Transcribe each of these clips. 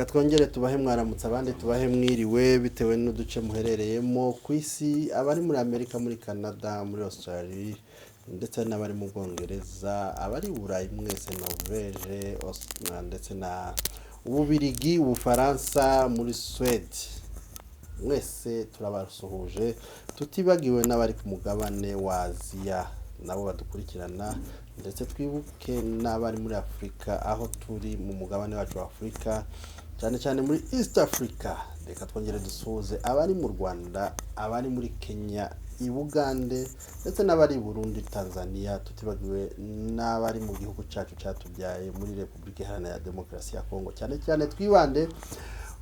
Gatwongere tubahe mwaramutse abandi tubahe mwiriwe bitewe n'uduce muherereyemo ku isi abari muri Amerika muri Canada muri Australia ndetse n'abari mu Bwongereza abari Burayi mwese Norvège ndetse na Ububirigi Ubufaransa muri Swede mwese turabasuhuje tutibagiwe n'abari ku mugabane wa Aziya nabo badukurikirana ndetse twibuke n'abari muri Afrika aho turi mu mugabane wacu wa Afrika cyane muri East Africa reka twongere dusuhuze abari mu Rwanda abari muri Kenya i Bugande ndetse n'abari Burundi Tanzania tutibagiwe n'abari mu gihugu cyacu cyatubyaye muri Republika Iharanira Demokarasi ya Kongo cyane twibande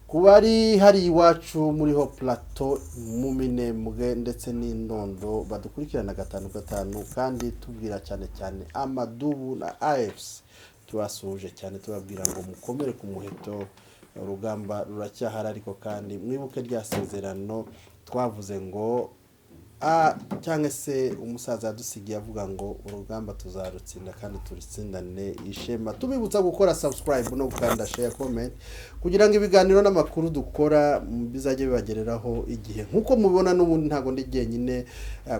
kubari hari iwacu muri ho plateau mu Minembwe ndetse n'Indondo badukurikirana gatanu kandi tubwira cyane Amadubu na AFC tubasuje cyane tubabwira ngo mukomere ku muheto urugamba ruracyahara ariko kandi mwibuke ryasezerano twavuze ngo cyangwa se umusaza yadusigiye avuga ngo urugamba tuzarutsinda kandi turitsindane ishema tubibutsa gukora subscribe no gukanda share comment kugira ngo ibiganiro n'amakuru dukora bizajye bibagereraho igihe nkuko mubibona n'ubundi ntago ndi jyenyine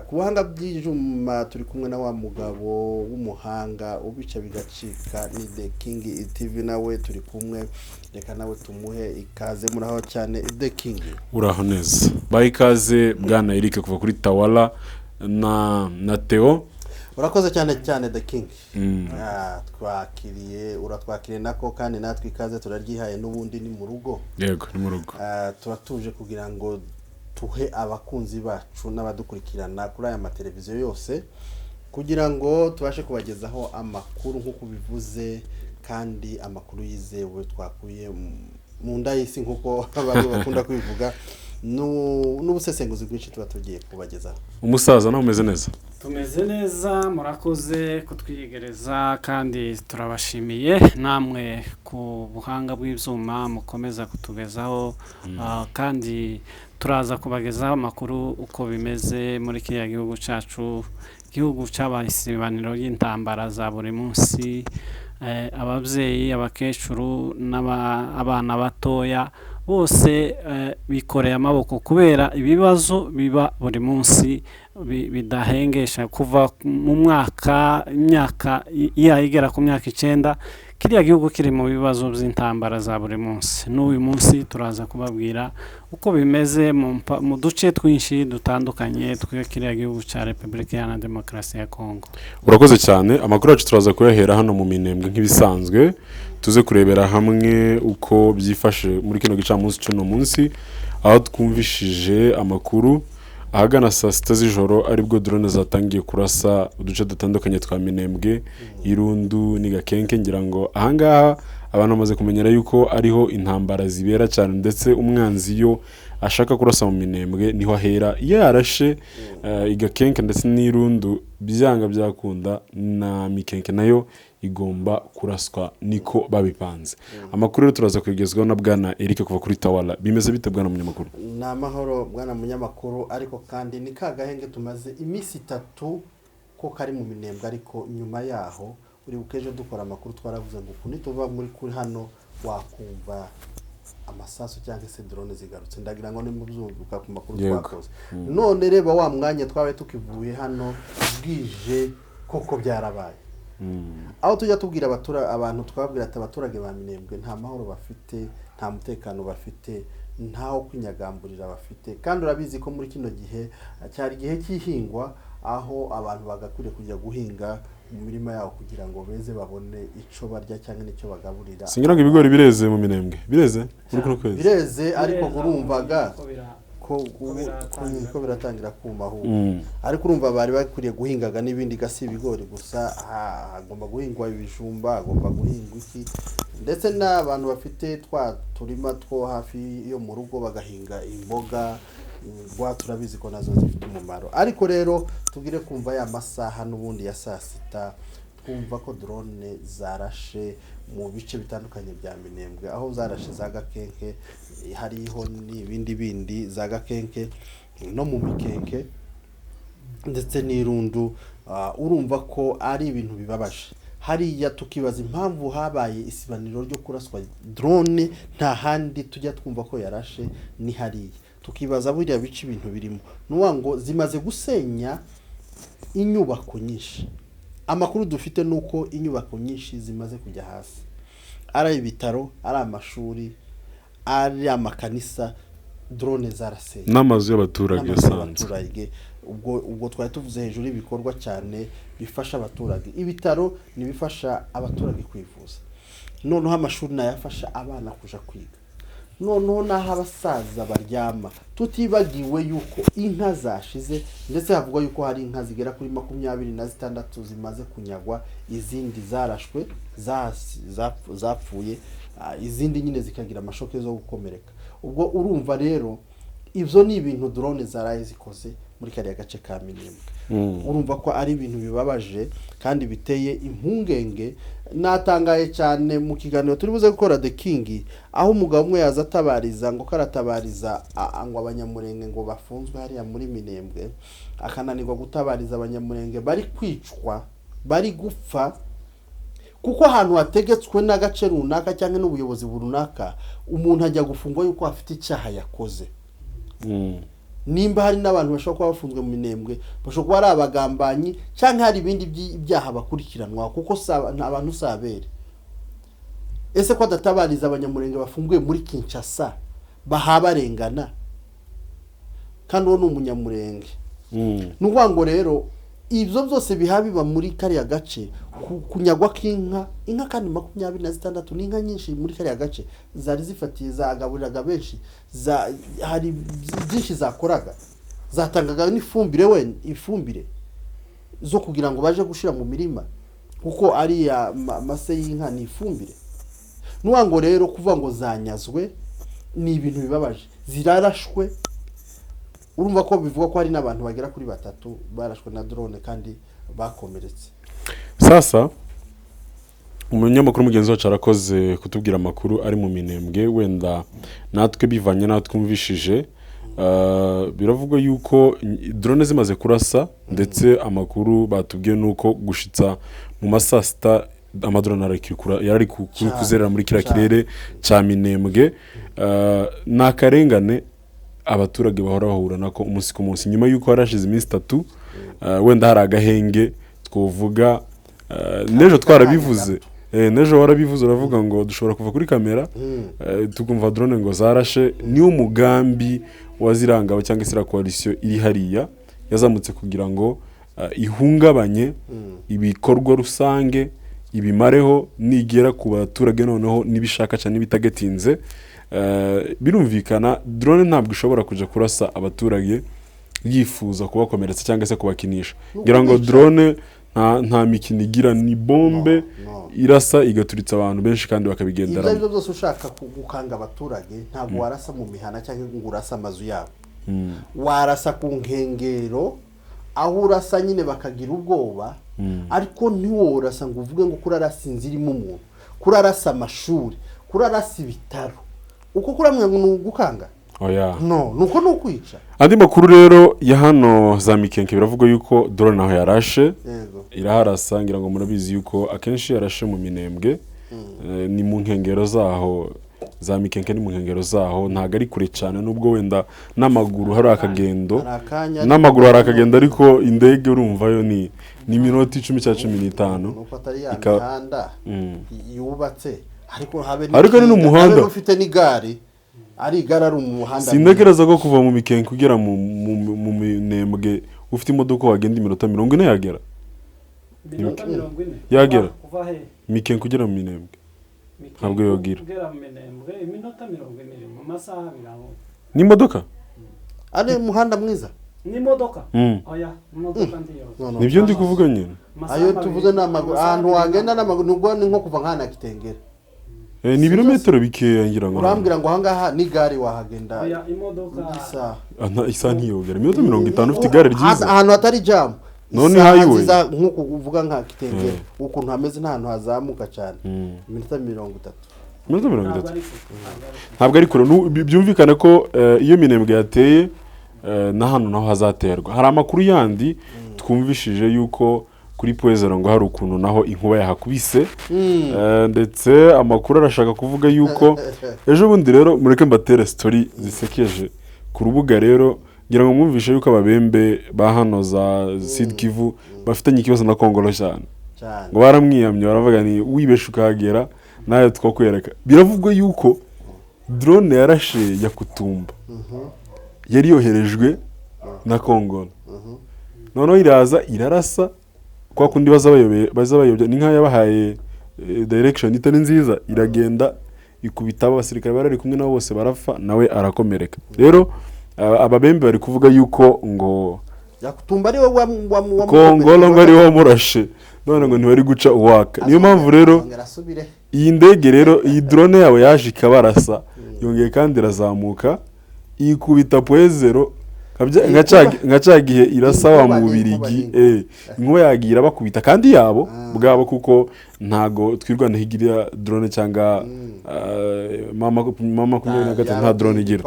ku buhanga bw'ijuma turi kumwe na wa mugabo w'umuhanga ubica bigacika ni The King TV nawe turi kumwe reka nawe tumuhe ikaze muraho cyane The King uraho neza bayi ikaze bwana Eric kuva kuri Tawala na Theo urakoze cyane The King twakiriye uratwakiriye nako kandi natwe ikaze turaryihaye n'ubundi ni mu rugo yego ni mu rugo turatuje kugira ngo tuhe abakunzi bacu n'abadukurikirana kuri aya mateleviziyo yose kugira ngo tubashe kubagezaho amakuru nk'uko bivuze kandi amakuru yizewe twakuye mu nda y'isi nk'uko abantu bakunda kwivuga n'ubusesenguzi bwinshi tuba tugiye kubagezaho. Umusaza nawe umeze neza? Tumeze neza murakoze kutwigereza kandi turabashimiye namwe ku buhanga bw'ibyuma mukomeza kutugezaho kandi turaza kubagezaho amakuru uko bimeze muri kiriya gihugu cyacu igihugu cy'abasibaniro y'intambara za buri munsi ababyeyi abakecuru n'abana batoya bose bikoreye amaboko kubera ibibazo biba buri munsi bidahengesha kuva mu imyaka igera ku myaka 9 kiriya gihugu kiri mu bibazo by'intambara za buri munsi n'uyu munsi turaza kubabwira uko bimeze mu duce twinshi dutandukanye tw'ikiriya gihugu cya Republika Iharanira Demokarasi ya Kongo. Urakoze cyane amakuru yacu turaza kuyahera hano mu Minembwe nk'ibisanzwe tuze kurebera hamwe uko byifashe muri kino gicamunsi cy'uno munsi aho twumvishije amakuru ahagana saa 6 z'ijoro aribwo drone zatangiye kurasa uduce dutandukanye twa Minembwe Irundu ni Gakenke ngira ngo ahangaha abantu bamaze kumenyera yuko ariho intambara zibera cyane ndetse umwanzi yo ashaka kurasa mu Minembwe niho ahera yarashe Igakenke ndetse n'Irundu byanga byakunda na Mikenke nayo igomba kuraswa niko babipanze. Amakuru turaza kwigezwaho na bwana Eric kuva kuri Tawala bimeze bite bwana munyamakuru? Na mahoro bwana munyamakuru ariko kandi ni kagahenge tumaze imisi 3 ko kari mu Minembwe ariko nyuma yaho uri bukeje dukora amakuru twaravuze ngo kuni tuva muri kuri hano wakumva amasaso cyangwa se drone zigarutse ndagira ngo nimubyumvuka ku makuru twakoze none reba wa mwanya twabaye tukivuye hano bwije koko byarabaye aho tujya tubwira abantu twabwira ati abaturage ba Minembwe nta mahoro bafite nta mutekano bafite ntaho kwinyagamburira bafite kandi urabizi ko muri kino gihe cyari gihe cyihingwa aho abantu bagakwiye kujya guhinga mu mirima yawo kugira ngo beze babone ico barya cyangwa nicyo bagaburira. Singira ngo ibigori bireze mu Minembwe bireze muri kuno kwezi bireze ariko urumvaga ko biratangira kumaho ariko urumva bari bakuriye guhingaga n'ibindi gasi ibigori gusa agomba guhingwa ibijumba agomba guhingwa iki ndetse n'abantu bafite turima two hafi yo mu rugo bagahinga imboga turabizi ko nazo zifite umumaro ariko rero tugire kumva ya masaha n'ubundi ya saa 6 twumva ko drone zarashe mu bice bitandukanye bya Minembwe aho zarashe za Gakenke hariho n'ibindi bindi za Gakenke no mu Mikenke ndetse n'Irundu urumva ko ari ibintu bibabaje hariya tukibaza impamvu habaye isibaniro ryo kuraswa drone nta handi tujya twumva ko yarashe ni hariya tukibaza buriya bice ibintu birimo nuwa ngo zimaze gusenya inyubako nyinshi amakuru dufite nuko inyubako nyinshi zimaze kujya hasi ari ibitaro ari amashuri ari amakanisa drone zarasenya n'amazu y'abaturage asanzwe ubwo twari tuvuze hejuru ibikorwa cyane bifasha abaturage ibitaro nibifasha abaturage kwivuza noneho amashuri nayafasha abana kuja kwiga noneho naho abasaza baryama tutibagiwe yuko inka zashize ndetse havugwa yuko hari inka zigera kuri 26 zimaze kunyagwa izindi zarashwe zapfuye izindi nyine zikagira amashoke zo gukomereka ubwo urumva rero ivyo ni ibintu drone zaraye zikoze muri kariya gace ka Minembwe urumva ko ari ibintu bibabaje kandi biteye impungenge natangaye cyane mu kiganiro turi buze gukora The King aho umugabo umwe yaza atabariza ngo karatabariza ngo abanyamurenge ngo bafunzwe hariya muri Minembwe akananirwa gutabariza abanyamurenge bari kwicwa bari gupfa kuko ahantu hategetswe n'agace runaka cyangwa n'ubuyobozi burunaka umuntu ajya gufungwa yuko afite icyaha yakoze nimba hari n'abantu bashobora kuba bafunzwe mu Minembwe bashobora kuba ari abagambanyi cyangwa hari ibindi byaha bakurikiranwa kuko abantu sabere ese ko adatabariza abanyamurenge bafunguye muri Kinshasa bahabarengana kandi uwo ni umunyamurenge n'uvuga ngo rero ibyo byose bihabiba muri kariya gace kunyagwa k'inka kandi 26 n'inka nyinshi muri kariya gace zari zifatiye zagaburiraga benshi hari byinshi zakoraga zatangaga n'ifumbire ifumbire zo kugira ngo baje gushira mu mirima kuko ari ya mase y'inka ni ifumbire n'uwango rero kuvuga ngo zanyazwe ni ibintu bibabaje zirarashwe urumva ko bivuga ko hari n'abantu bagera kuri 3 barashwe na drone kandi bakomeretse sasa umunyamakuru mugenzi wacu arakoze kutubwira amakuru ari mu Minembwe wenda natwe bivanye natwe twumvishije biravugwa yuko drone zimaze kurasa ndetse amakuru batubwiye nuko gushitsa mu masasta amadrone yari kuzerera muri kira kirere cya Minembwe nakarengane abaturage bahora bahura nako umunsi ku munsi nyuma yuko harashize iminsi 3 wenda hari agahenge twovuga nejo twarabivuze nejo warabivuze uravuga ngo dushobora kuva kuri kamera tukumva drone ngo zarashe ni umugambi wazirangabo cyangwa isira coalition iri hariya yazamutse kugira ngo ihungabanye ibikorwa rusange ibimareho nigera ku baturage noneho nibishaka cyane bitagetinze birumvikana drone ntabwo ishobora kuja kurasa abaturage yifuza kubakomeretsa cyangwa se kubakinisha ngira ngo drone nta mikino igira ni bombe irasa igaturitsa abantu benshi kandi bakabigendera ibyo byose ushaka gukanga abaturage ntabwo warasa mu mihana cyangwa ngo urasa amazu yabo warasa ku nkengero aho urasa nyine bakagira ubwoba ariko ntiworasa ngo uvuge ngo kurarasa inzirimo umuntu kurarasa amashuri kurarasa ibitaro uko kuramwe ngo gukanga oya nuko nukwica andi makuru rero ya hano za Mikenke biravuga yuko drone naho yarashe iraharasa ngira ngo murabizi yuko akenshi yarashe mu Minembwe ni mu nkengero zaho za Mikenke ni mu nkengero zaho ntago ari kure cyane nubwo wenda n'amaguru hari akagendo n'amaguru hari akagendo ariko indege urumva yo ni minota 10 cyangwa 15 nuko atari ya mihanda yubatse ariko ni umuhanda ufite n'igare ari igare ari umuhanda sindekereza ko kuva mu Mikenke kugera mu Minembwe ufite imodoka wagenda iminota 40 yagera yagera Mikenke kugera mu Minembwe ntabwo yogira iminota 40 mu masaha 2 ni imodoka ari umuhanda mwiza ni imodoka oya imodoka ndiyo nibyo ndi kuvuga nyine ayo tuvuze n'amaguru ahantu wagenda n'amaguru nubwo ni nko kuva nkana Kitengera ni ibirometero bikeya ngira ngo urambwira ngo ahangaha ni gare wahagenda oya imodoka isa ntiyogera iminota 50 ufite igare ryiza ahantu hatari jam none highway nkuko uvuga nka Kitengera ukuntu hameze n'ahantu hazamuka cyane iminota 30 ntabwo ari kure byumvikana ko iyo Minembwe yateye na hano naho hazaterwa hari amakuru yandi twumvishije yuko kuri Poezero ngo hari ukuntu naho inkuba yahakubise ndetse amakuru arashaka kuvuga yuko ejo bundi rero mureke mbatere story zisekeje ku rubuga rero ngira ngo mwumvishe yuko ababembe ba hano za Sud Kivu bafitanye ikibazo na Kongolo cyane ngo baramwiyamye baravuga ni wibeshe ukahagera nayo twakwereka biravugwa yuko drone yarashe ya Kutumba yari yoherejwe na Kongolo noneho iraza irarasa kwa kundi bazabayobya ni nka yabahaye direction itari nziza iragenda ikubita abasirikare barari kumwe nabo bose barapfa nawe arakomereka rero ababembe bari kuvuga yuko ngo Yakutumba ari wa Kongolo ngo ari wo murashe none ngo ntibari guca uwaka niyo mpamvu rero iyi ndege rero iyi drone yabo yaje ikabarasa yongeye kandi irazamuka ikubita Poezero nka cagihe irasa wa mu Bubirigi inkuba yagira bakubita kandi yabo bwabo kuko ntago twirwana higira drone cyangwa mama kunyene gatatu nta drone igira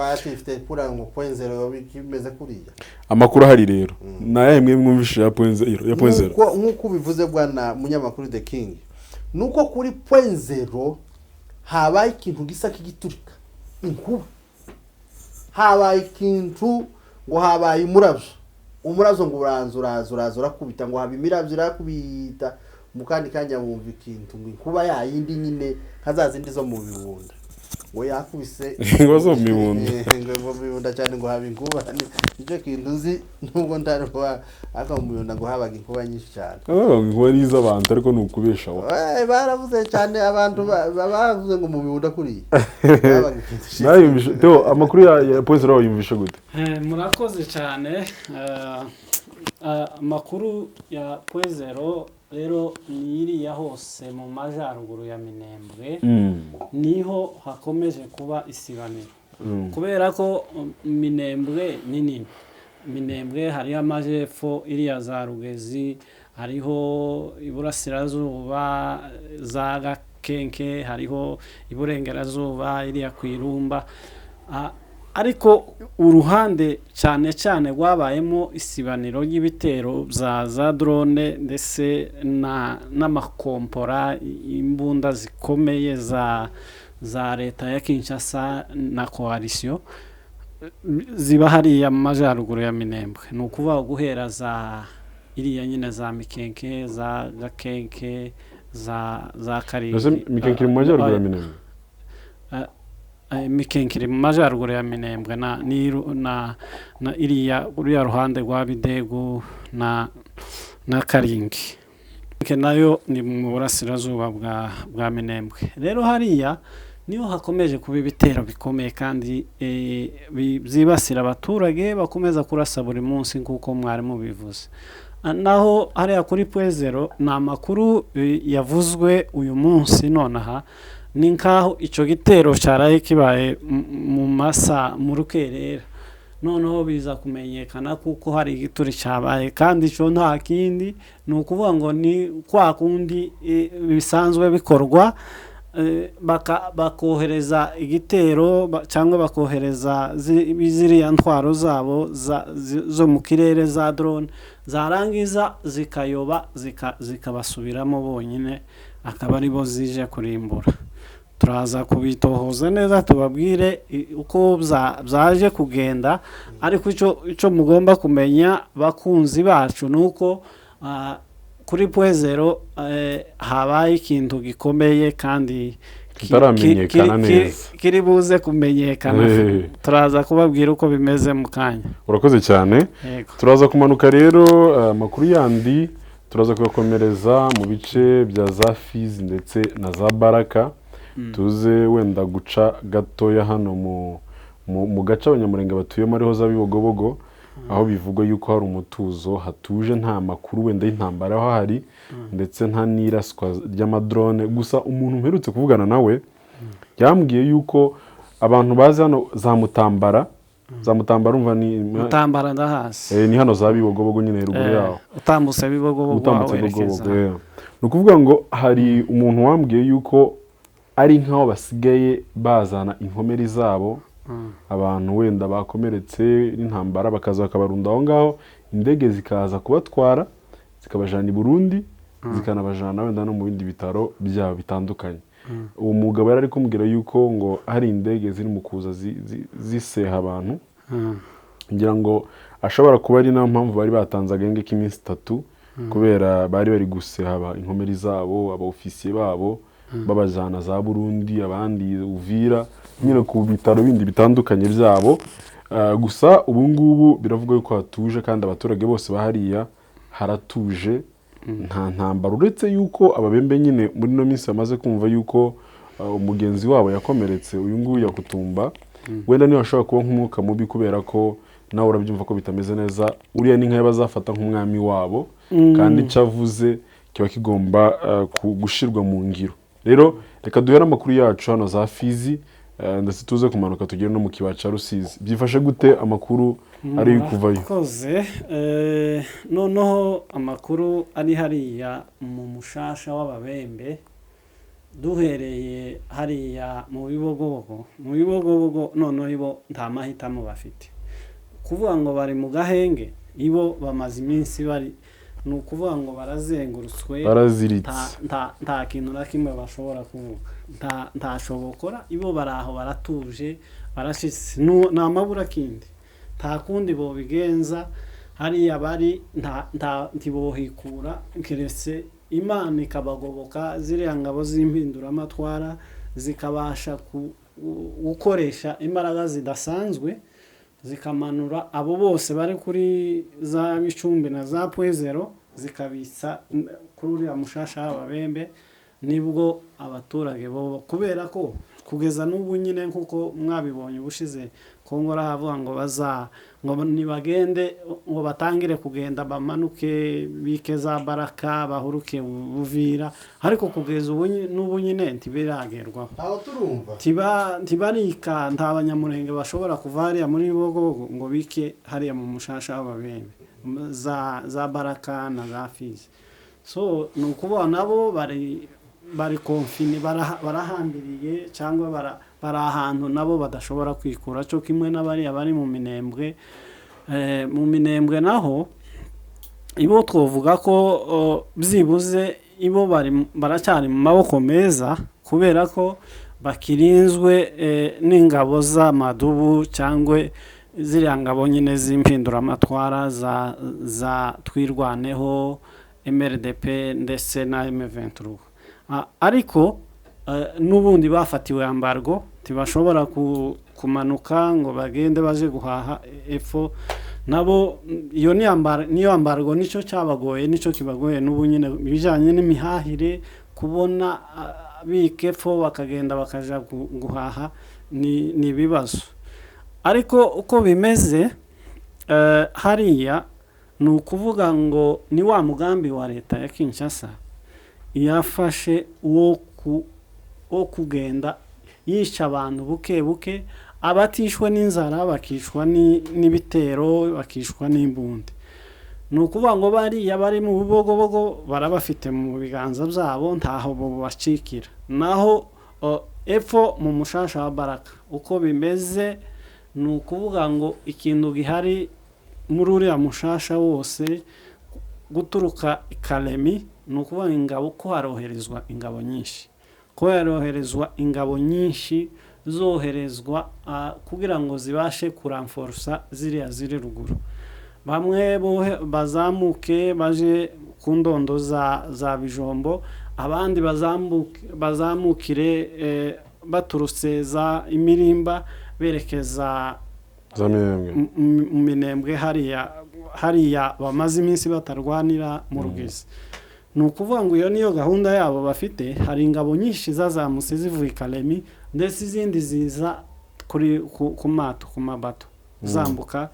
amakuru hari rero naye mwe mwumvishe ya Poezero nkuko bivuze bwana munyamakuru The King nuko kuri Poezero habaye ikintu gisa kigiturika inkuba habaye ikintu ngo habaye umuravyo ngo uranzura kubita ngo haba imiravyo irakubita mukandi kanya wumva ikintu ngo inkuba yayindi nyine kazazindi zo mu bibunda ngo yakubise ngo zo mu bibunda ngo mu bibunda cyane ngo haba inkuba nicyo kintu uzi nubwo ndarwa aka mu bibunda ngo habaga inkuba nyinshi cyane inkuba ni iz'abantu ariko ni ukubesha baravuze cyane abantu bavuze ngo mu bibunda kuriya nayumvishe Theo amakuru ya Poezero yumvishe gute murakoze cyane amakuru ya Poezero rero niriya hose mu majaruguru ya Minembwe niho hakomeje kuba isibaniro kubera ko Minembwe nini Minembwe hariyo amajepfo iriya za Rugezi hariho iburasirazuba za Gakenke hariho iburengerazuba iriya kwirumba ariko uruhande cyane cyane rwabayemo isibaniro y'ibitero za drone ndetse n'amakompora imbunda zikomeye za leta ya Kinshasa na coalition ziba hariya mu majaruguru ya Minembwe ni ukuvuga guhera za iriya nyine za Mikenke za Gakenke za Karingi Mikenke mu majaruguru ya Minembwe Mikenke mu majaruguru ya Minembwe na iriya ruhande rwa Bidegu na Karingi nayo ni mu burasirazuba bwa Minembwe rero hariya niho hakomeje kuba ibitero bikomeye kandi byibasira abaturage bakomeza kurasa buri munsi nk'uko mwarimu bivuze naho hariya kuri Poezero ni amakuru yavuzwe uyu munsi nonaha ni nkaho icyo gitero cyaraye kibaye mu rukerera noneho biza kumenyekana kuko hari igituri cyabaye kandi icyo nta kindi ni ukuvuga ngo ni kwa kundi bisanzwe bikorwa bakohereza igitero cyangwa bakohereza ziriya ntwaro zabo zo mu kirere za drone zarangiza zikayoba zikabasubiramo bonyine akaba aribo zije kurimbura turaza kubitohoza neza tubabwire uko byaje kugenda ariko icyo mugomba kumenya bakunzi bacu nuko kuri Poezero habaye ikintu gikomeye kandi kitaramenyekana neza kiri buze kumenyekana turaza kubabwira uko bimeze mu kanya urakoze cyane turaza kumanuka rero amakuru yandi turaza kuyakomereza mu bice bya za Fizi ndetse na za Baraka tuze wenda guca gatoya hano mu gace abanyamurenge batuyemo ariho za Bibogobogo aho bivugwa yuko hari umutuzo hatuje nta makuru wenda y'intambara aho hari ndetse nta n'iraswa ry'amadrone gusa umuntu mperutse kuvugana nawe yambwiye yuko abantu bazi hano za Mutambara umva ni Mutambara ndahasi ni hano za Bibogobogo nyine ruguru yaho utambutse Bibogobogo ni ukuvuga ngo hari umuntu wambwiye yuko ari nkaho basigaye bazana inkomeri zabo abantu wenda bakomeretse n'intambara bakaza bakabarunda aho ngaho indege zikaza kubatwara zikabajana i Burundi zikanabajana wenda no mu bindi bitaro byabo bitandukanye. Uwo mugabo yari ari kumbwira yuko ngo hari indege ziri mu kuza ziseha abantu, ngira ngo ashobora kuba ari nayo mpamvu bari batanze agenge k'iminsi 3 kubera bari guseha inkomeri zabo, aba ofisiye babo babajana za Burundi, abandi Uvira, nyine ku bitaro bindi bitandukanye byabo. Gusa ubu ngubu biravuga yuko hatuje kandi abaturage bose bahariya haratuje, nta ntambara, uretse yuko ababembe nyine muri no minsi bamaze kumva yuko umugenzi wabo yakomeretse, uyu nguyu yakutumba, wenda niyo ashobora kuba nk'umwuka mubi kubera ko nawe urabyumva ko bitameze neza. Uriya ni nka bazafata nk'umwami wabo, kandi cyavuze kiba kigomba gushirwa mu ngiro. Rero reka duhere amakuru yacu hano za Fizi, ndetse tuze kumanuka tugere no mu kibaya ca Rusizi. Byifashe gute amakuru ari kuvayo? Koze noneho amakuru ari hariya mu mushasha w'ababembe, duhereye hariya mu bibogobogo noneho ibo nta mahitamo bafite, kuvuga ngo bari mu gahenge. Ibo bamaze iminsi bari, ni ukuvuga ngo barazengurutswe, baraziritse, nta kintu na kimwe bashobora kuvuga, nta shobokora. Ibo baraho baratuje, barashitse, nta mabura kindi, nta kundi bo bigenza. Hariya bari ntibohikura keretse Imana ikabagoboka, ziriya ngabo z'impinduramatwara zikabasha gukoresha imbaraga zidasanzwe, zikamanura abo bose bari kuri za Bicumbi na za Pwezero, zikabitsa kuri uriya mushasha w'ababembe. Nibwo abaturage bo, kubera ko kugeza n'ubu nyine nkuko mwabibonye ubushize, Kongo rahavuga ngo nibagende, ngo batangire kugenda bamanuke bike za Baraka bahuruke Buvira, ariko kugeza ubu n'ubu nyine ntibiragerwaho. aho turumva ntibarika, nta banyamurenge bashobora kuva hariya muri Bibogobogo ngo bike hariya mu mushasha w'ababembe za Baraka na za Fizi. So ni ukuvuga nabo bari konfine, barahambiriye cyangwa bari ahantu nabo badashobora kwikura, cyo kimwe n'abariya bari mu Minembwe. Mu Minembwe naho ibo twovuga ko byibuze ibo baracyari mu maboko meza, kubera ko bakirinzwe n'ingabo z'amadubu cyangwa ziriya ngabo nyine z'impinduramatwara za Twirwaneho, MRDP ndetse na M23. Ariko n'ubundi bafatiwe ambargo, tibashobora kumanuka ngo bagende baje guhaha epfo. Nabo iyo niyo ambargo nicyo cyabagoye, nicyo kibagoye n'ubu nyine bijanye n'imihahire, kubona bikepfo bakagenda bakaja guhaha ni bibazo. Ariko uko bimeze hariya, ni ukuvuga ngo ni wa mugambi wa leta ya Kinshasa yafashe wo kugenda yica abantu buke buke, abatishwe n'inzara bakishwa n'ibitero, bakishwa n'imbundi. Ni ukuvuga ngo bariya bari mu Bibogobogo barabafite mu biganza byabo, ntaho bo bacikira. Naho epfo mu mushasha wa Baraka uko bimeze, ni ukuvuga ngo ikintu gihari muri uriya mushasha wose guturuka Kalemi, ni ukuvuga ingabo ko haroherezwa ingabo nyinshi, zoherezwa kugira ngo zibashe kuramforsa ziriya ziri ruguru. Bamwe bazamuke baje ku ndondo za Bijombo, abandi bazamukire baturutse za Imirimba berekeza mu Minembwe. Hariya bamaze iminsi batarwanira mu Rugezi. Ni ukuvuga ngo iyo niyo gahunda yabo bafite. Hari ingabo nyinshi zazamutse zivuye Kalemi, ndetse izindi ziza ku mabato zambuka,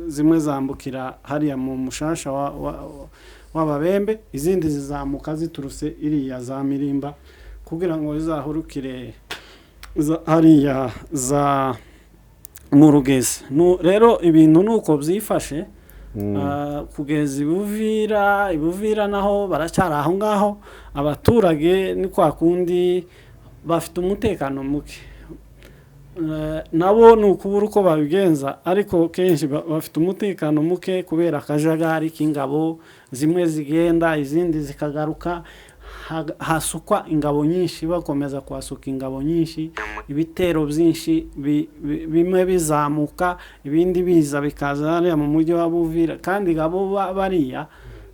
zimwe zambukira hariya mu mushasha w'ababembe, izindi zizamuka ziturutse iriya za Mirimba kugira ngo zizahurukire hariya za mu Rugezi. Rero ibintu nuko byifashe. Kugeza Ibuvira naho baracyari aho ngaho, abaturage ni kwa kundi bafite umutekano muke. nabo ni ukubura uko babigenza ariko kenshi bafite umutekano muke kubera akajagari k'ingabo zimwe zigenda izindi zikagaruka hasukwa ingabo nyinshi bakomeza kuhasuka ingabo nyinshi ibitero byinshi bimwe bizamuka ibindi biza bikaza hariya mu mujyi wa Buvira kandi ngabo bariya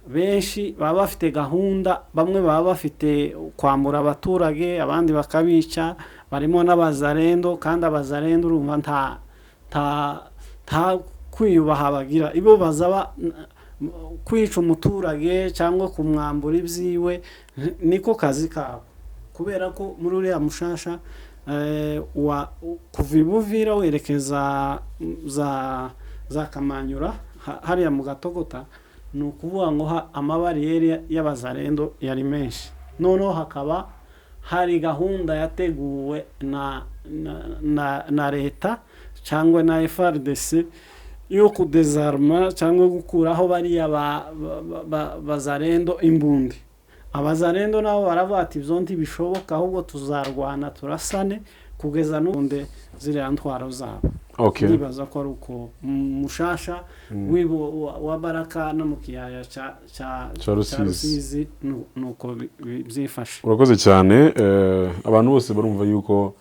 benshi baba bafite gahunda bamwe baba bafite kwambura abaturage abandi bakabica barimo n'abazarendo kandi abazarendo urumva nta kwiyubaha bagira ibo bazaba kwica umuturage cyangwa kumwambura ibyiwe niko kazi kabo kubera ko muri uriya mushasha kuva Buvira werekeza za Kamanyura hariya mu Gatogota ni ukuvuga ngo amabariyeri y'abazarendo yari menshi noneho hakaba hari gahunda yateguwe na leta cyangwa na FRDC yo kudezarma cyangwa gukuraho bariya bazarendo imbundi abazarendo nabo baravuga ati ibyo ntibishoboka ahubwo tuzarwana turasane kugeza n'ubundi ziriya ntwaro zabo nibaza ko ari uko mushasha wa Baraka no mu kiyaya cya Rusizi nuko byifashe. Urakoze cyane abantu bose barumva yuko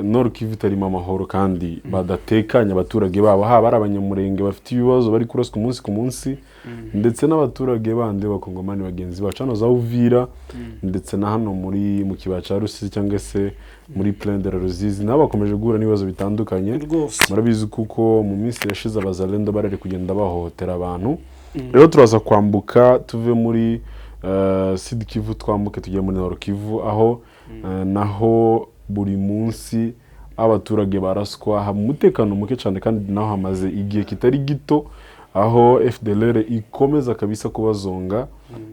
Nord Kivu itarimo amahoro kandi badatekanya abaturage babo haba ari abanyamurenge bafite ibibazo bari kuraswa umunsi ku munsi ndetse n'abaturage bandi b'abakongomani bagenzi bacu hano za Uvira ndetse na hano mu kibaya cya Rusizi cyangwa se muri Plaine de la Ruzizi nabo bakomeje guhura n'ibibazo bitandukanye murabizi kuko mu minsi yashize abazalendo barari kugenda bahohotera abantu rero turaza kwambuka tuve muri Sud Kivu twambuke tujye muri Nord Kivu aho naho buri munsi abaturage baraswa ha umutekano muke cyane kandi naho hamaze igihe kitari gito aho FDLR ikomeza kabisa kubazonga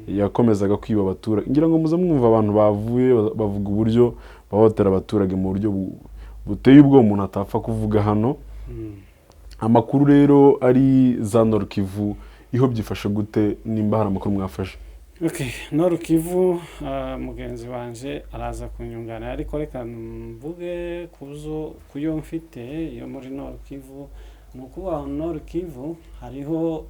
yakomezaga kwiba abaturage ngira ngo muze mwumva abantu bavuye bavuga uburyo bahotera abaturage mu buryo buteye ubwo umuntu atapfa kuvuga hano amakuru rero ari za Nord Kivu iho byifashe gute nimba hari amakuru mwafashe. Nord Kivu mugenzi wanje araza kunyungana ariko reka mvuge kuyo mfite yo muri Nord Kivu nukuba Nord Kivu hariho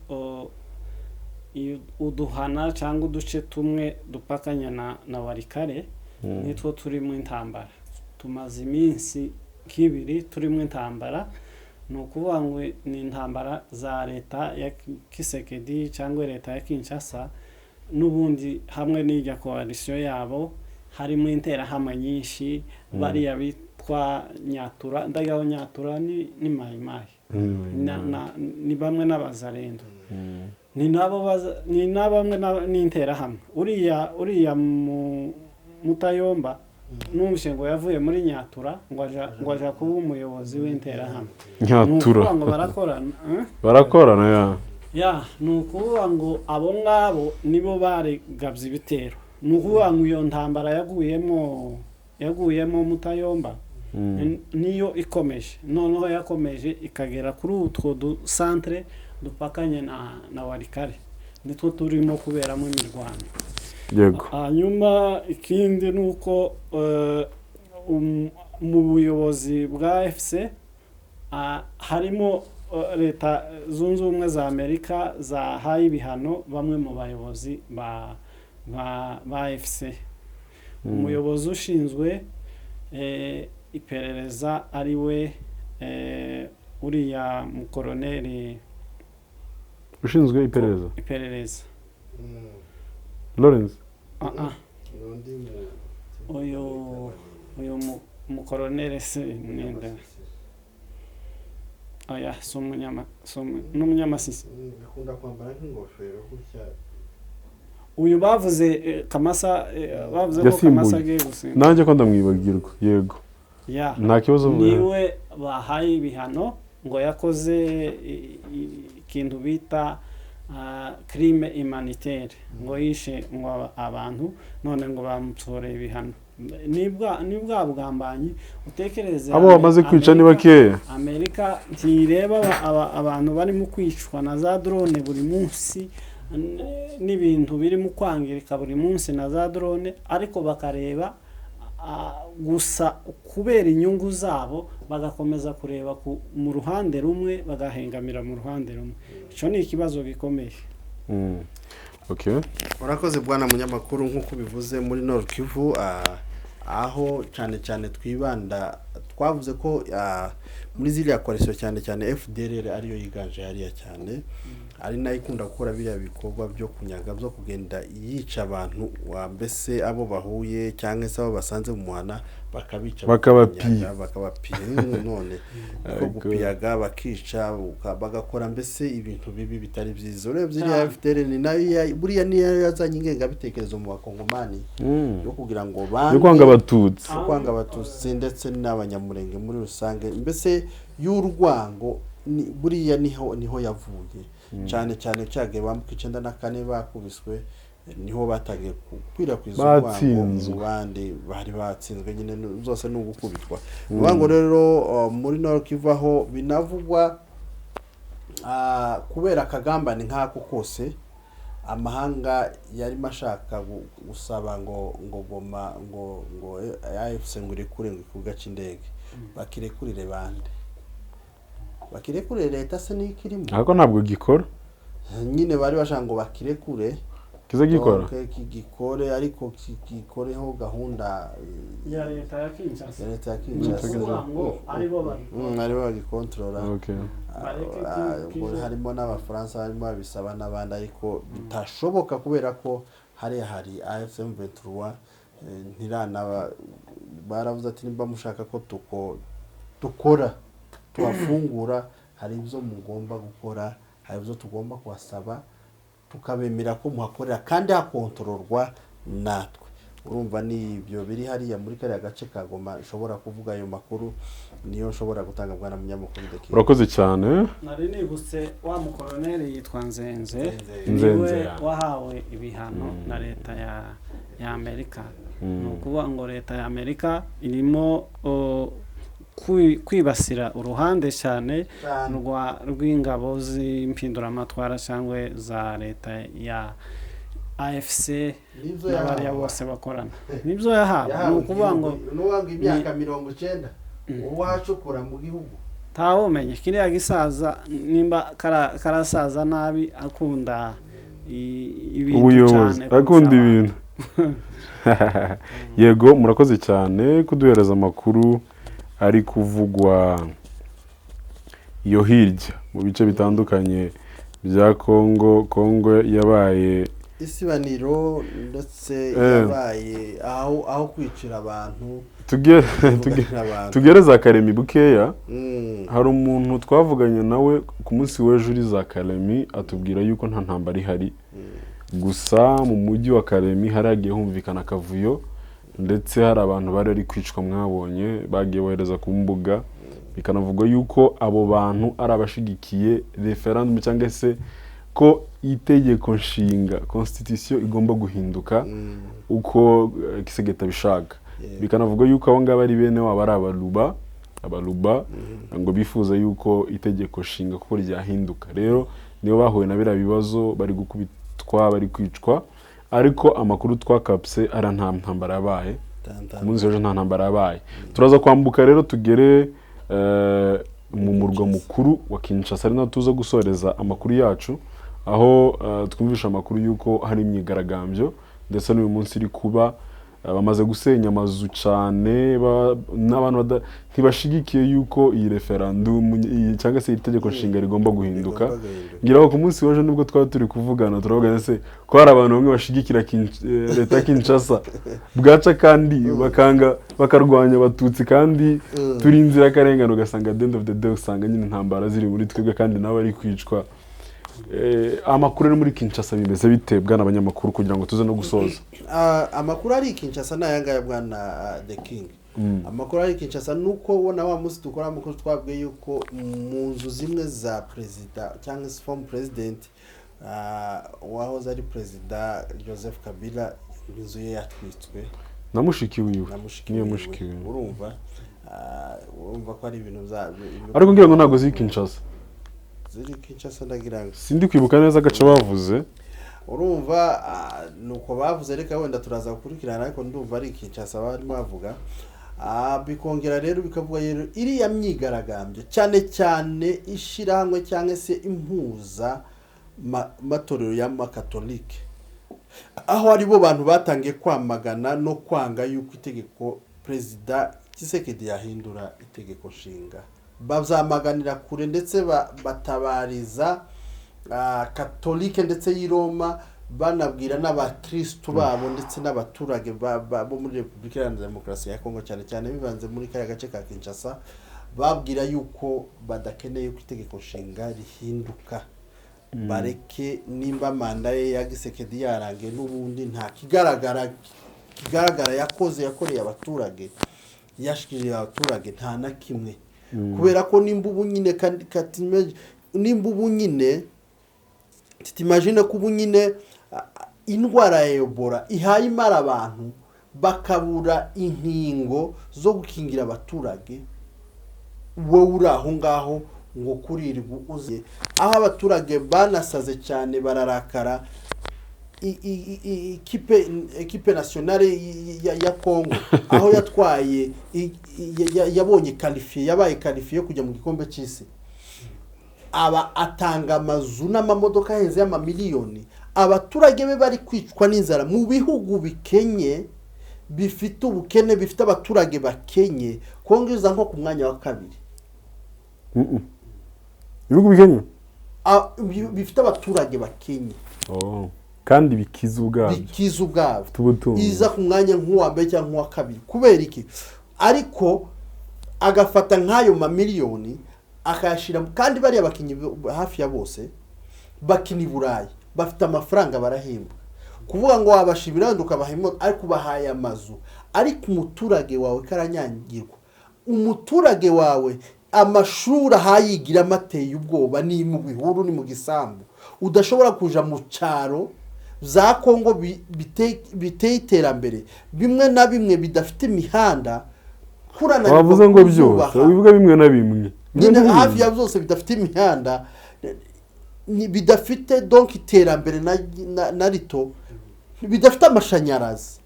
uduhana cyangwa uduce tumwe dupakanya na Warikare nitwo turi mu intambara tumaze iminsi kibiri turi mu intambara nukuvuga ngo ni intambara za leta ya Kisekedi cyangwa leta ya Kinshasa n'ubundi hamwe n'ijya coalition yabo harimo interahamwe nyinshi bariya bitwa Nyatura ndagaho Nyatura ni mayimayi ni bamwe n'abazarendo ni nabamwe n'interahamwe uriya Mutayomba n'umushengo yavuye muri Nyatura ngo aja kuba umuyobozi w'interahamwe Nyatura ngo barakorana nukuvuga ngo abo ngabo nibo baregabye ibitero nukuvuga ngo iyo ntambara yaguyemo Mutayomba niyo ikomeje noneho yakomeje ikagera kuri utwo du centre dupakanye na Warikare nitwo turimo kuberamo imirwano yego hanyuma ikindi nuko mu buyobozi bwa FC harimo leta zunze ubumwe za Amerika zahaye ibihano bamwe mu bayobozi ba FC umuyobozi ushinzwe iperereza ari we uriya mukoroneri ushinzwe iperereza Lawrence uyu mukoroneri se nenda aya n'umunyamasisi bakunda kwambara nk'ingofero gutya uyu bavuze Kamasa bavuze ko Kamasa agiye gusenga nanjye ko ndamwibagirwa yego nta kibazo niwe bahaye ibihano ngo yakoze ikintu bita crime humanitaire ngo yishe ngo abantu none ngo bamutsoreye ibihano nibwa bugambanyi utekereze abo bamaze kwica ni bakeya Amerika ntireba abantu bari mu kwicwa na za drone buri munsi n'ibintu biri mu kwangirika buri munsi na za drone ariko bakareba gusa kubera inyungu zabo bagakomeza kureba mu ruhande rumwe bagahengamira mu ruhande rumwe. Icyo ni ikibazo gikomeye. Okay. Urakoze bwana munyamakuru, nk'uko bivuze muri Nord Kivu aho cyane cyane twibanda twavuze ko muri ziriya koresho cyane cyane FDLR ariyo yiganje hariya cyane, ari nayo ikunda gukora biriya bikorwa byo kunyaga byo kugenda yica abantu mbese abo bahuye cyangwa se abo basanze mu muhana bakabica bakabapira none ko gupiyaga bakica bagakora mbese ibintu bibi bitari byiza. Urebye iriya FDLR ni nayo buriya niyo yazanye ingengabitekerezo mu bakongomani yo kugira ngo kwanga abatutsi ndetse n'abanyamurenge muri rusange, mbese y'urwango buriya niho yavuye cyane cyane cyage bambuka 94 bakubiswe, niho batagiye kwirakwizwa urwango mu bandi bari batsinzwe nyine zose no gukubitwa. Urwango rero muri Nord Kivu aho binavugwa kubera akagambane nk'ako kose amahanga yari mashaka gusaba ngo goma ngo AFC ngo irekure ngo kugaca indege bakirekurire bande bakirekurire leta se n'ikirimo ariko ntabwo gikora nyine bari bashaka ngo bakirekure kiza gikora gikore ariko gikoreho gahunda ya leta ya Kinshasa ngo aribo bagikontrola. Okay. Harimo n'abafaransa harimo babisaba n'abandi ariko bitashoboka kubera ko hari AFM 23 ntiranaba baravuze ati nimba mushaka ko tukora twafungura hari ibyo mugomba gukora, hari ibyo tugomba kubasaba tukabemera ko muhakorera kandi hakontororwa natwe. Urumva ni ibyo biri hariya muri kariya gace ka Goma ishobora kuvuga ayo makuru niyo nshobora gutanga bwana munyamakuru Deki. Urakoze cyane. Nari nibutse wa mukoloneli yitwa Nzenze niwe wahawe ibihano na leta ya Amerika. Nukuvuga ngo leta ya Amerika irimo kwibasira uruhande cyane rw'ingabo z'impinduramatwara cyangwa za leta ya AFC n'abariya bose bakorana nibyo yahawe. Nukuvuga ngo imyaka 90 uwacukura mu gihugu ntawumenye kiriya gisaza nimba karasaza nabi akunda ibintu cyane akunda ibintu. Yego murakoze cyane kuduhereza amakuru ari kuvugwa iyo hirya mu bice bitandukanye bya Kongo yabaye isibaniro ndetse yabaye aho kwicira abantu tugere za Karemi bukeya. Hari umuntu twavuganye nawe ku munsi w'ejo uri za Karemi atubwira yuko nta ntambara ihari, gusa mu mujyi wa Karemi haragiye humvikana akavuyo ndetse hari abantu bari ari kwicwa mwabonye bagiye bohereza ku mbuga, bikanavugwa yuko abo bantu ari abashigikiye referendum cyangwa se ko itegeko nshinga constitution igomba guhinduka uko Kisegeta bishaka. Bikanavugwa yuko abo ngaba ari bene wabo ari abaluba ngo bifuza yuko itegeko nshinga kuko ryahinduka. Rero niyo bahuye na bira bibazo bari gukubitwa bari kwicwa, ariko amakuru twakapse ara nta ntambara yabaye ku munsi w'ejo, nta ntambara yabaye. Turaza kwambuka rero tugere mu murwa mukuru wa Kinshasa ari natuza gusoreza amakuru yacu, aho twumvisha amakuru yuko hari imyigaragambyo ndetse n'uyu munsi iri kuba bamaze gusenya amazu cyane n'abantu ntibashigikiye yuko iyi referendum cyangwa se itegeko nshinga rigomba guhinduka. Ngiraho ku munsi w'ejo nibwo twaba turi kuvugana turavugana se ko hari abantu bamwe bashigikira leta Kinshasa bwaca kandi bakarwanya abatutsi kandi turi inzira karengano, ugasanga at the end of the day usanga nyine intambara ziri muri twebwe kandi nawe ari kwicwa. Amakuru ari muri Kinshasa bimeze bite bwana abanyamakuru kugira ngo tuze no gusoza? Amakuru ari Kinshasa nayangaya bwana The King. Amakuru ari Kinshasa nuko wona wa musi dukora amakuru twabwiye yuko mu nzu zimwe za president cyangwa former president wahoze ari president Joseph Kabila inzu ye yatwitswe namushiki wiwe niyo mushiki wiwe. Urumva ko ari ibintu ariko ngira ngo ntago ziri Kinshasa ziri Kinshasa ndagira ngo sindi kwibuka neza agace bavuze urumva nuko bavuze reka wenda turaza gukurikirana ariko ndumva ari Kinshasa barimo bavuga bikongera rero bikavuga rero iriya myigaragambyo cyane cyane ishirahamwe cyangwa se impuza matorero y'amakatolike aho ari bo bantu batangiye kwamagana no kwanga yuko itegeko Perezida Tshisekedi yahindura itegeko nshinga bazamaganira kure ndetse batabariza katolike ndetse y'i Roma banabwira n'abakristo babo ndetse n'abaturage bo muri Repubulika Iharanira Demokarasi ya Kongo cyane cyane bivanze muri kaya gace ka Kinshasa babwira yuko badakeneye ko itegeko nshinga rihinduka bareke nimba manda ye ya Tshisekedi yarangiye n'ubundi nta kigaragara yakoreye abaturage yashikiriye abaturage nta na kimwe kubera ko nimba ubu nyine nimba ubu nyine titimagine ko ubu nyine indwara ya Ebola ihaye imara abantu bakabura inkingo zo gukingira abaturage wowe uri aho ngaho ngo kurirwa uze aho abaturage banasaze cyane bararakara ekipe nationale ya Congo aho yatwaye yabonye qualifié yabaye qualifié kujya mu gikombe cy'isi aba atanga amazu n'amamodoka heze y'amamiliyoni abaturage be bari kwicwa n'inzara mu bihugu bikenye bifite ubukene bifite abaturage bakenye kongeza nko ku mwanya wa kabiri ibihugu bikenye bifite abaturage bakenye kandi bikiza ubwabo iza ku mwanya nk'uwa mbere cyangwa nk'uwa kabiri kubera iki ariko agafata nk'ayo mamiliyoni akayashira kandi bari abakinyi hafi ya bose bakini Burayi bafite amafaranga barahembwa kuvuga ngo wabashibira nduka bahimo ariko bahaye amazu ariko umuturage wawe karanyangirwa umuturage wawe amashuri ahayigira amateye ubwoba ni mu bihuru ni mu gisambu udashobora kuja mu cyaro za Kongo biteye iterambere bimwe na bimwe bidafite imihanda kurana bavuze ngo byose bivuga bimwe na bimwe nyine hafi ya byose bidafite imihanda bidafite donc iterambere na rito bidafite amashanyarazi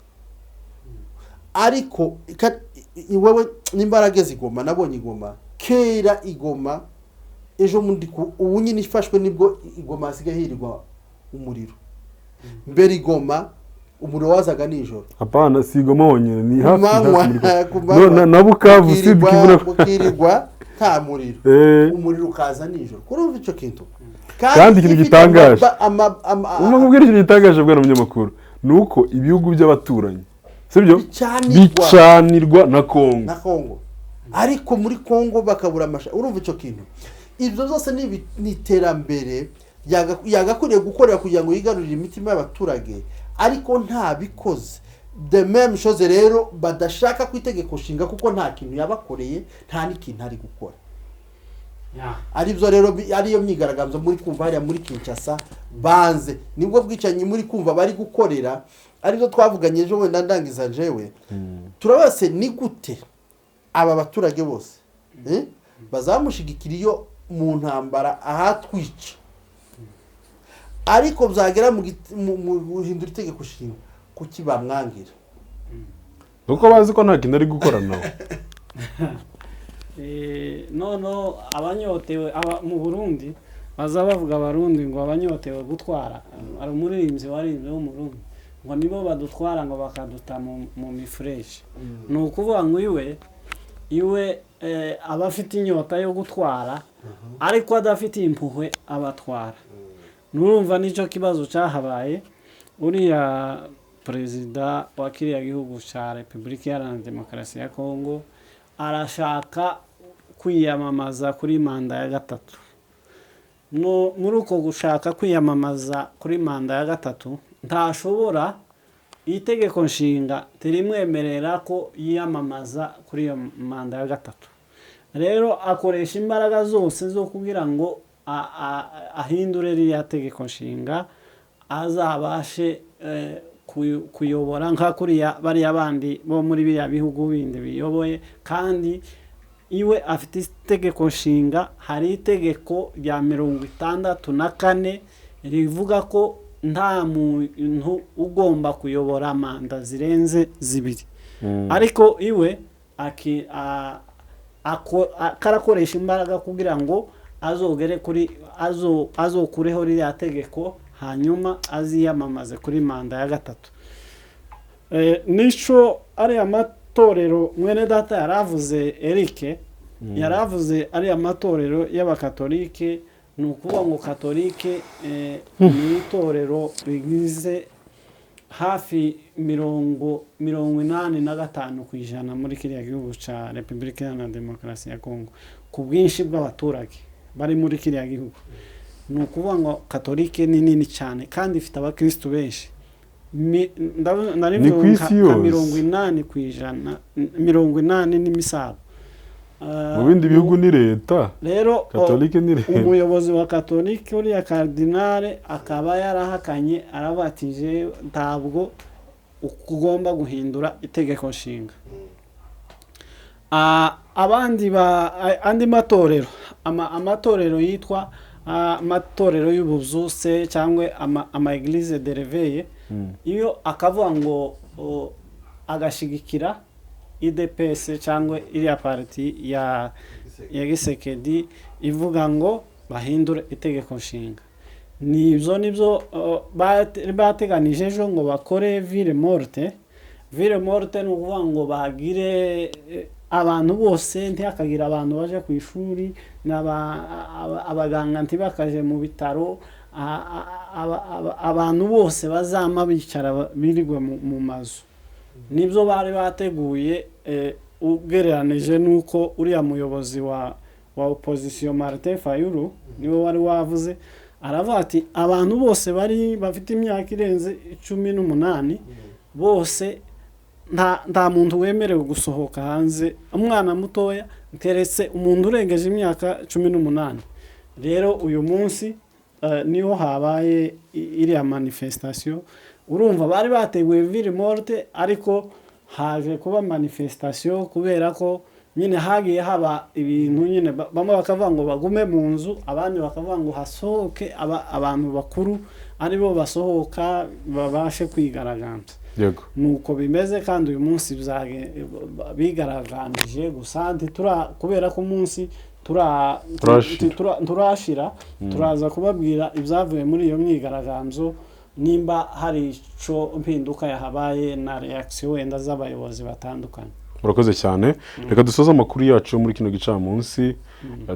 ariko wewe n'imbaraga zigoma nabonye igoma kera igoma ejo mundi ubu nyine ifashwe nibwo igoma asigaye hirirwa umuriro mbere igoma umuriro wazaga nijoro apana si igoma wonyine ni hafi na Bukavu si bukirirwa nta muriro umuriro ukaza nijoro kurumva ico kintu kandi ikintu gitangaje umubwira ikintu gitangaje bwana munyamakuru nuko ibihugu by'abaturanyi sibyo bicanirwa na Kongo ariko muri Kongo bakabura amasha urumva ico kintu ibyo zose ni iterambere yagakuriye gukorera kugira ngo yigarurire imitima y'abaturage ariko nta bikoze the même chose rero badashaka kwitegeko shinga kuko nta kintu yabakoreye nta n'ikintu ari gukora aribyo rero ariyo myigaragambyo muri kumva hariya muri Kinshasa banze nibwo bwicanyi muri kumva bari gukorera aribyo twavuganye ejo wenda ndangiza jewe turabase ni gute aba baturage bose bazamushigikira iyo mu ntambara ahatwica ariko byagera mu guhindura itegeko nshinga kuki bamwangira uko bazi ko nta kintu ari gukora nawe nono abanyotewe mu Burundi baza bavuga abarundi ngo abanyotewe gutwara ari umuririmbyi waririmbye wo mu Burundi ngo nibo badutwara ngo bakaduta mu mifresh ni ukuvuga ngo iwe abafite inyota yo gutwara ariko adafite impuhwe abatwara nurumva nico kibazo cyahabaye uriya perezida wa kiriya gihugu cya Repubulika Iharanira Demokarasi ya Kongo arashaka kwiyamamaza kuri manda ya gatatu muri uko gushaka kwiyamamaza kuri manda ya gatatu ntashobora itegeko nshinga tirimwemerera ko yiyamamaza kuri iyo manda ya gatatu rero akoresha imbaraga zose zo kugira ngo ahindure ririya tegeko nshinga azabashe kuyobora nka kuriya bariya bandi bo muri biriya bihugu bindi biyoboye kandi iwe afite itegeko nshinga hari itegeko rya 64 rivuga ko nta muntu ugomba kuyobora manda zirenze 2 ariko iwe karakoresha imbaraga kugira ngo azogere kuri azokureho ririya tegeko hanyuma aziyamamaze kuri manda ya 3. Nico ari amatorero mwene data yaravuze Eric yaravuze ari amatorero y'abakatolike, ni ukuvuga ngo katolike ni itorero rigize hafi 85% muri kiriya gihugu ca Repubulika Iharanira Demokarasi ya Kongo, ku bwinshi bw'abaturage bari muri kiriya gihugu. Ni ukuvuga ngo katolike ni nini cyane kandi ifite abakristo benshi. Narivuga nka 80%, 80 n'imisago. Mu bindi bihugu ni leta, rero katolike ni leta. Umuyobozi wa katolike uriya kardinale akaba yarahakanye, arabatije ntabwo ugomba guhindura itegeko nshinga. Andi matorero, amatorero yitwa amatorero y'ubuzuse cyangwa ama église de réveil, iyo akavuga ngo agashigikira IDPS cyangwa iriya parti ya Gisekedi ivuga ngo bahindure itegeko nshinga. Nibyo bateganije ejo ngo bakore ville morte. Ville morte ni ukuvuga ngo bagire abantu bose ntihakagira abantu baje ku ishuri, abaganga ntibakaje mu bitaro, abantu bose bazama bicara birirwe mu mazu. Nibyo bari bateguye, ugereranije nuko uriya muyobozi wa opposition Martin Fayulu niwe wari wavuze, aravuga ati abantu bose bari bafite imyaka irenze 18 bose nta muntu wemerewe gusohoka hanze, umwana mutoya keretse umuntu urengeje imyaka 18. Rero uyu munsi niho habaye iriya manifestation. Urumva bari bateguye ville morte, ariko haje kuba manifestation kubera ko nyine hagiye haba ibintu nyine bamwe bakavuga ngo bagume mu nzu, abandi bakavuga ngo hasohoke abantu bakuru aribo basohoka babashe kwigaragambya. Yego, nuko bimeze kandi uyu munsi bigaragambije gusa kubera ko umunsi turashira turaza kubabwira ibyavuye muri iyo myigaragambyo, nimba hari ico mpinduka yahabaye na reaction wenda z'abayobozi batandukanye. murakoze cyane. Reka dusoze amakuru yacu muri kino gicamunsi.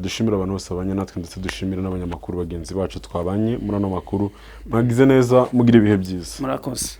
Dushimira abantu bose abanye natwe, ndetse dushimira n'abanyamakuru bagenzi bacu twabanye muri ano makuru. Mwagize neza, mugira ibihe byiza. Murakoze.